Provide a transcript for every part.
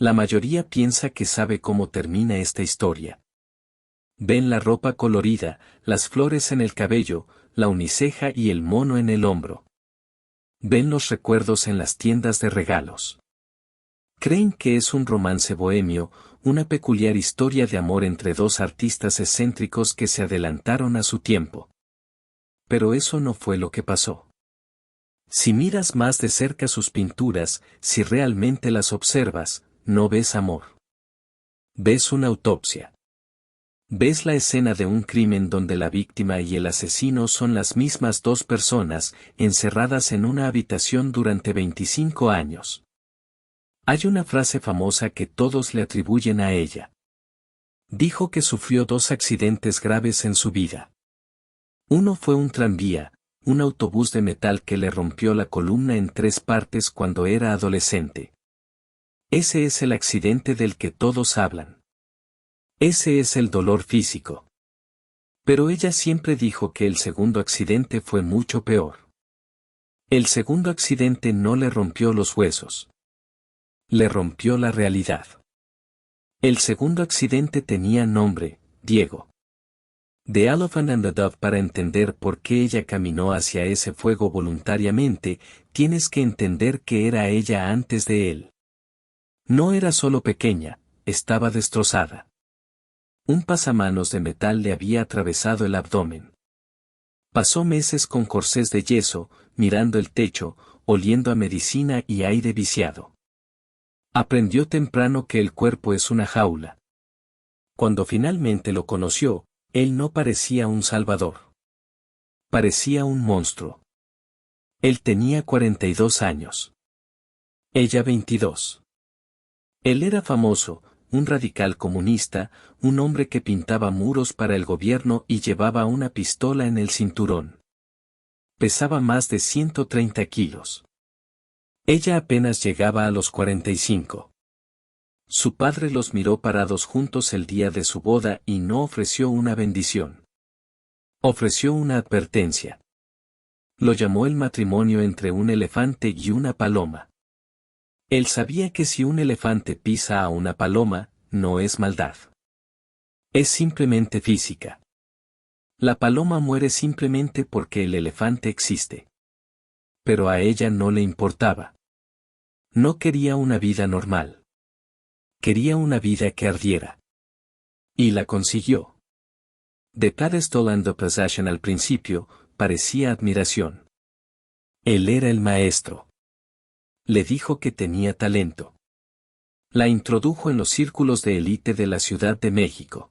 La mayoría piensa que sabe cómo termina esta historia. Ven la ropa colorida, las flores en el cabello, la uniceja y el mono en el hombro. Ven los recuerdos en las tiendas de regalos. Creen que es un romance bohemio, una peculiar historia de amor entre dos artistas excéntricos que se adelantaron a su tiempo. Pero eso no fue lo que pasó. Si miras más de cerca sus pinturas, si realmente las observas, no ves amor. Ves una autopsia. Ves la escena de un crimen donde la víctima y el asesino son las mismas dos personas, encerradas en una habitación durante 25 años. Hay una frase famosa que todos le atribuyen a ella. Dijo que sufrió 2 accidentes graves en su vida. Uno fue un tranvía, un autobús de metal que le rompió la columna en 3 partes cuando era adolescente. Ese es el accidente del que todos hablan. Ese es el dolor físico. Pero ella siempre dijo que el segundo accidente fue mucho peor. El segundo accidente no le rompió los huesos. Le rompió la realidad. El segundo accidente tenía nombre, Diego. The Elephant and the Dove. Para entender por qué ella caminó hacia ese fuego voluntariamente, tienes que entender que era ella antes de él. No era solo pequeña, estaba destrozada. Un pasamanos de metal le había atravesado el abdomen. Pasó meses con corsés de yeso, mirando el techo, oliendo a medicina y aire viciado. Aprendió temprano que el cuerpo es una jaula. Cuando finalmente lo conoció, él no parecía un salvador. Parecía un monstruo. Él tenía 42 años. Ella 22. Él era famoso, un radical comunista, un hombre que pintaba muros para el gobierno y llevaba una pistola en el cinturón. Pesaba más de 130 kilos. Ella apenas llegaba a los 45. Su padre los miró parados juntos el día de su boda y no ofreció una bendición. Ofreció una advertencia. Lo llamó el matrimonio entre un elefante y una paloma. Él sabía que si un elefante pisa a una paloma, no es maldad. Es simplemente física. La paloma muere simplemente porque el elefante existe. Pero a ella no le importaba. No quería una vida normal. Quería una vida que ardiera. Y la consiguió. De pedestal and the possession al principio, parecía admiración. Él era el maestro. Le dijo que tenía talento. La introdujo en los círculos de élite de la Ciudad de México.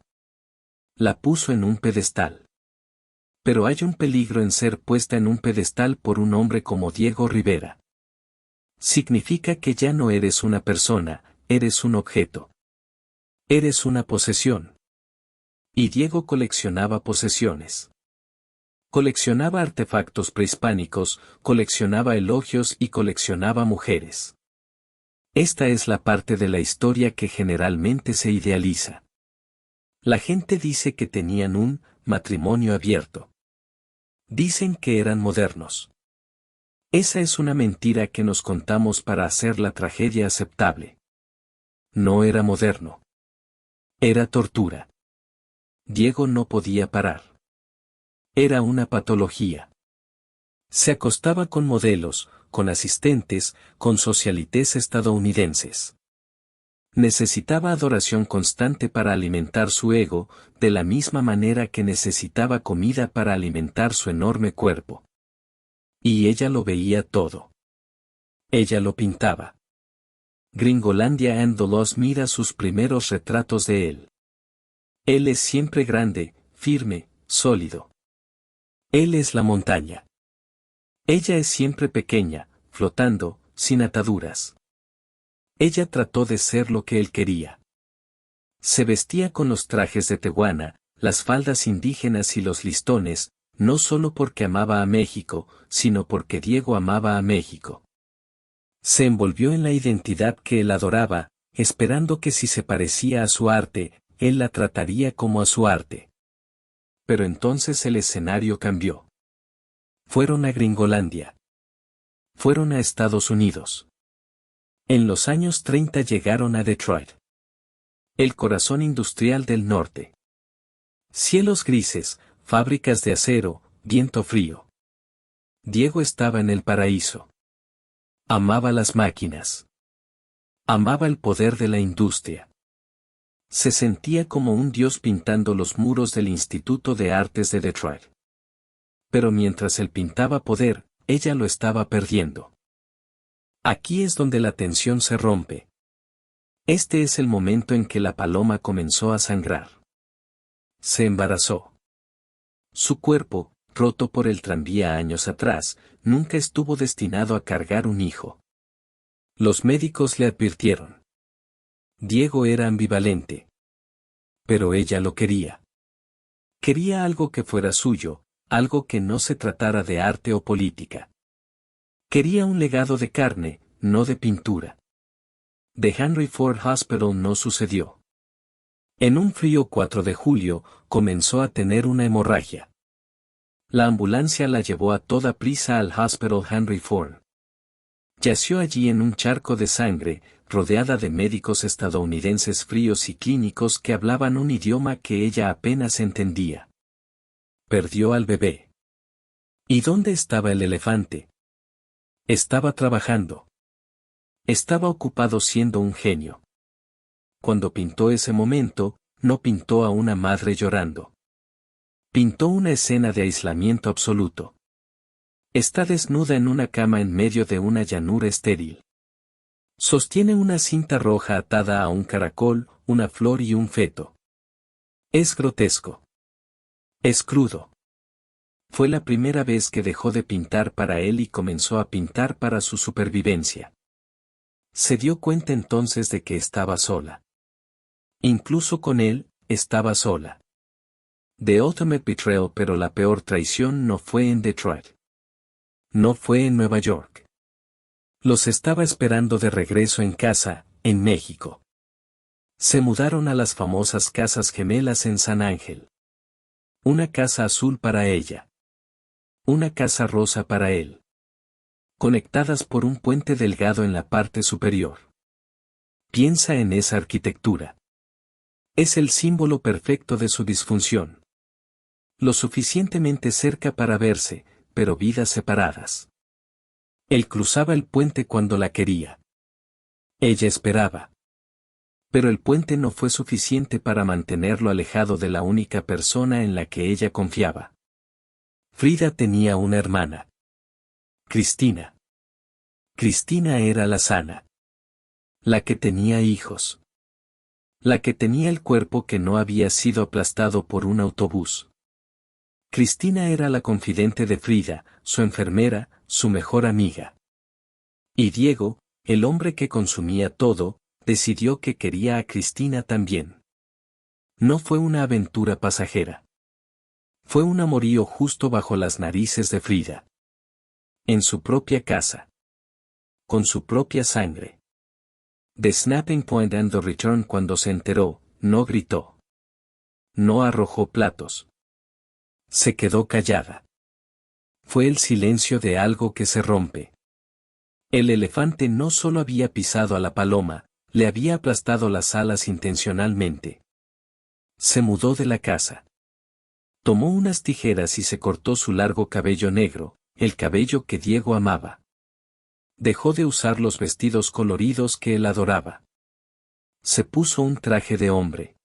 La puso en un pedestal. Pero hay un peligro en ser puesta en un pedestal por un hombre como Diego Rivera. Significa que ya no eres una persona, eres un objeto. Eres una posesión. Y Diego coleccionaba posesiones. Coleccionaba artefactos prehispánicos, coleccionaba elogios y coleccionaba mujeres. Esta es la parte de la historia que generalmente se idealiza. La gente dice que tenían un matrimonio abierto. Dicen que eran modernos. Esa es una mentira que nos contamos para hacer la tragedia aceptable. No era moderno. Era tortura. Diego no podía parar. Era una patología. Se acostaba con modelos, con asistentes, con socialites estadounidenses. Necesitaba adoración constante para alimentar su ego, de la misma manera que necesitaba comida para alimentar su enorme cuerpo. Y ella lo veía todo. Ella lo pintaba. Gringolandia and the Lost mira sus primeros retratos de él. Él es siempre grande, firme, sólido. Él es la montaña. Ella es siempre pequeña, flotando, sin ataduras. Ella trató de ser lo que él quería. Se vestía con los trajes de Tehuana, las faldas indígenas y los listones, no solo porque amaba a México, sino porque Diego amaba a México. Se envolvió en la identidad que él adoraba, esperando que si se parecía a su arte, él la trataría como a su arte. Pero entonces el escenario cambió. Fueron a Gringolandia. Fueron a Estados Unidos. En los años 30 llegaron a Detroit, el corazón industrial del norte. Cielos grises, fábricas de acero, viento frío. Diego estaba en el paraíso. Amaba las máquinas. Amaba el poder de la industria. Se sentía como un dios pintando los muros del Instituto de Artes de Detroit. Pero mientras él pintaba poder, ella lo estaba perdiendo. Aquí es donde la tensión se rompe. Este es el momento en que la paloma comenzó a sangrar. Se embarazó. Su cuerpo, roto por el tranvía años atrás, nunca estuvo destinado a cargar un hijo. Los médicos le advirtieron. Diego era ambivalente. Pero ella lo quería. Quería algo que fuera suyo, algo que no se tratara de arte o política. Quería un legado de carne, no de pintura. The Henry Ford Hospital no sucedió. En un frío 4 de julio, comenzó a tener una hemorragia. La ambulancia la llevó a toda prisa al Hospital Henry Ford. Yació allí en un charco de sangre, rodeada de médicos estadounidenses fríos y clínicos que hablaban un idioma que ella apenas entendía. Perdió al bebé. ¿Y dónde estaba el elefante? Estaba trabajando. Estaba ocupado siendo un genio. Cuando pintó ese momento, no pintó a una madre llorando. Pintó una escena de aislamiento absoluto. Está desnuda en una cama en medio de una llanura estéril. Sostiene una cinta roja atada a un caracol, una flor y un feto. Es grotesco. Es crudo. Fue la primera vez que dejó de pintar para él y comenzó a pintar para su supervivencia. Se dio cuenta entonces de que estaba sola. Incluso con él, estaba sola. The Ultimate Betrayal, pero la peor traición no fue en Detroit. No fue en Nueva York. Los estaba esperando de regreso en casa, en México. Se mudaron a las famosas casas gemelas en San Ángel. Una casa azul para ella. Una casa rosa para él. Conectadas por un puente delgado en la parte superior. Piensa en esa arquitectura. Es el símbolo perfecto de su disfunción. Lo suficientemente cerca para verse, pero vidas separadas. Él cruzaba el puente cuando la quería. Ella esperaba. Pero el puente no fue suficiente para mantenerlo alejado de la única persona en la que ella confiaba. Frida tenía una hermana. Cristina. Cristina era la sana. La que tenía hijos. La que tenía el cuerpo que no había sido aplastado por un autobús. Cristina era la confidente de Frida, su enfermera, su mejor amiga. Y Diego, el hombre que consumía todo, decidió que quería a Cristina también. No fue una aventura pasajera. Fue un amorío justo bajo las narices de Frida. En su propia casa. Con su propia sangre. The Snapping Point and the Return. Cuando se enteró, no gritó. No arrojó platos. Se quedó callada. Fue el silencio de algo que se rompe. El elefante no solo había pisado a la paloma, le había aplastado las alas intencionalmente. Se mudó de la casa. Tomó unas tijeras y se cortó su largo cabello negro, el cabello que Diego amaba. Dejó de usar los vestidos coloridos que él adoraba. Se puso un traje de hombre.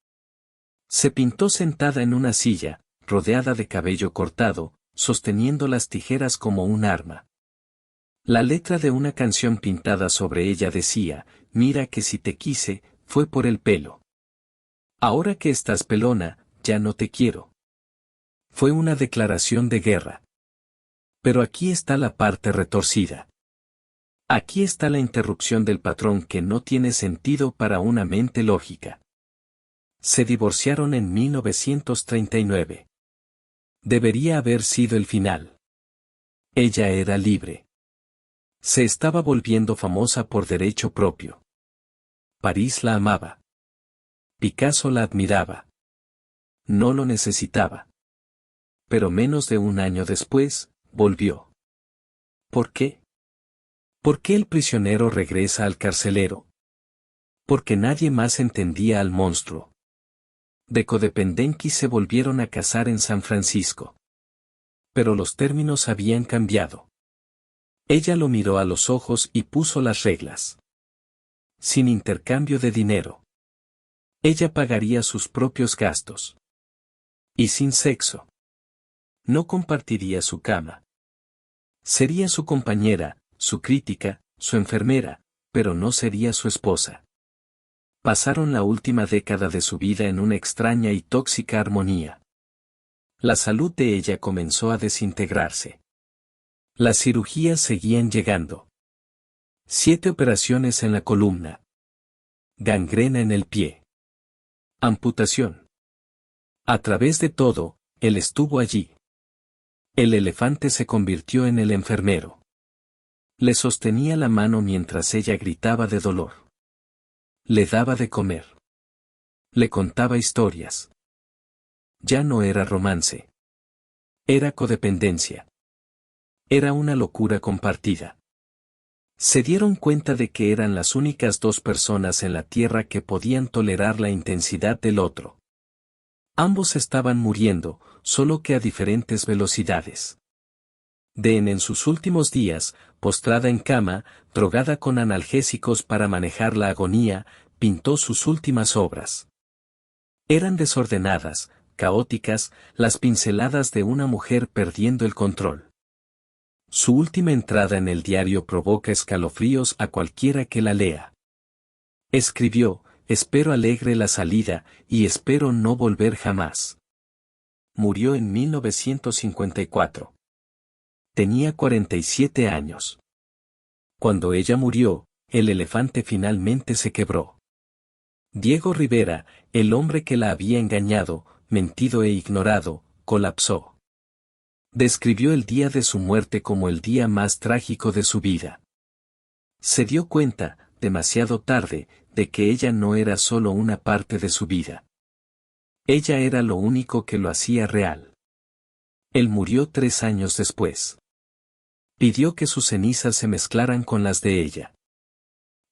Se pintó sentada en una silla, rodeada de cabello cortado, sosteniendo las tijeras como un arma. La letra de una canción pintada sobre ella decía, mira que si te quise, fue por el pelo. Ahora que estás pelona, ya no te quiero. Fue una declaración de guerra. Pero aquí está la parte retorcida. Aquí está la interrupción del patrón que no tiene sentido para una mente lógica. Se divorciaron en 1939. Debería haber sido el final. Ella era libre. Se estaba volviendo famosa por derecho propio. París la amaba. Picasso la admiraba. No lo necesitaba. Pero menos de un año después, volvió. ¿Por qué? ¿Por qué el prisionero regresa al carcelero? Porque nadie más entendía al monstruo. De Codependenqui se volvieron a casar en San Francisco. Pero los términos habían cambiado. Ella lo miró a los ojos y puso las reglas. Sin intercambio de dinero. Ella pagaría sus propios gastos. Y sin sexo. No compartiría su cama. Sería su compañera, su crítica, su enfermera, pero no sería su esposa. Pasaron la última década de su vida en una extraña y tóxica armonía. La salud de ella comenzó a desintegrarse. Las cirugías seguían llegando. 7 operaciones en la columna. Gangrena en el pie. Amputación. A través de todo, él estuvo allí. El elefante se convirtió en el enfermero. Le sostenía la mano mientras ella gritaba de dolor. Le daba de comer. Le contaba historias. Ya no era romance. Era codependencia. Era una locura compartida. Se dieron cuenta de que eran las únicas 2 personas en la tierra que podían tolerar la intensidad del otro. Ambos estaban muriendo, solo que a diferentes velocidades. En sus últimos días, postrada en cama, drogada con analgésicos para manejar la agonía, pintó sus últimas obras. Eran desordenadas, caóticas, las pinceladas de una mujer perdiendo el control. Su última entrada en el diario provoca escalofríos a cualquiera que la lea. Escribió: espero alegre la salida, y espero no volver jamás. Murió en 1954. Tenía 47 años. Cuando ella murió, el elefante finalmente se quebró. Diego Rivera, el hombre que la había engañado, mentido e ignorado, colapsó. Describió el día de su muerte como el día más trágico de su vida. Se dio cuenta, demasiado tarde, de que ella no era solo una parte de su vida. Ella era lo único que lo hacía real. Él murió 3 años después. Pidió que sus cenizas se mezclaran con las de ella.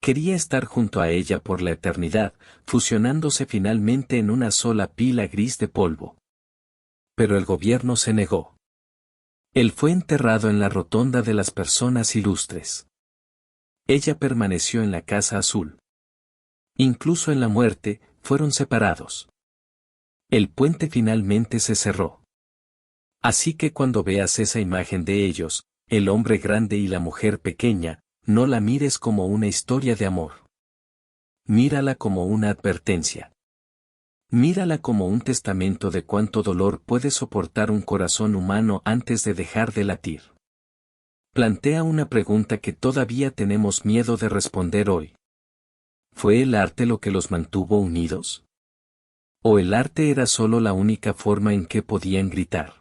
Quería estar junto a ella por la eternidad, fusionándose finalmente en una sola pila gris de polvo. Pero el gobierno se negó. Él fue enterrado en la rotonda de las personas ilustres. Ella permaneció en la Casa Azul. Incluso en la muerte, fueron separados. El puente finalmente se cerró. Así que cuando veas esa imagen de ellos, el hombre grande y la mujer pequeña, no la mires como una historia de amor. Mírala como una advertencia. Mírala como un testamento de cuánto dolor puede soportar un corazón humano antes de dejar de latir. Plantea una pregunta que todavía tenemos miedo de responder hoy. ¿Fue el arte lo que los mantuvo unidos? ¿O el arte era solo la única forma en que podían gritar?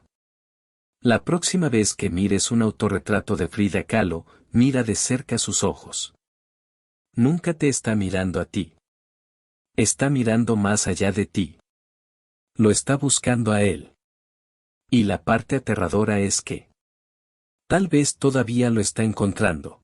La próxima vez que mires un autorretrato de Frida Kahlo, mira de cerca sus ojos. Nunca te está mirando a ti. Está mirando más allá de ti. Lo está buscando a él. Y la parte aterradora es que tal vez todavía lo está encontrando.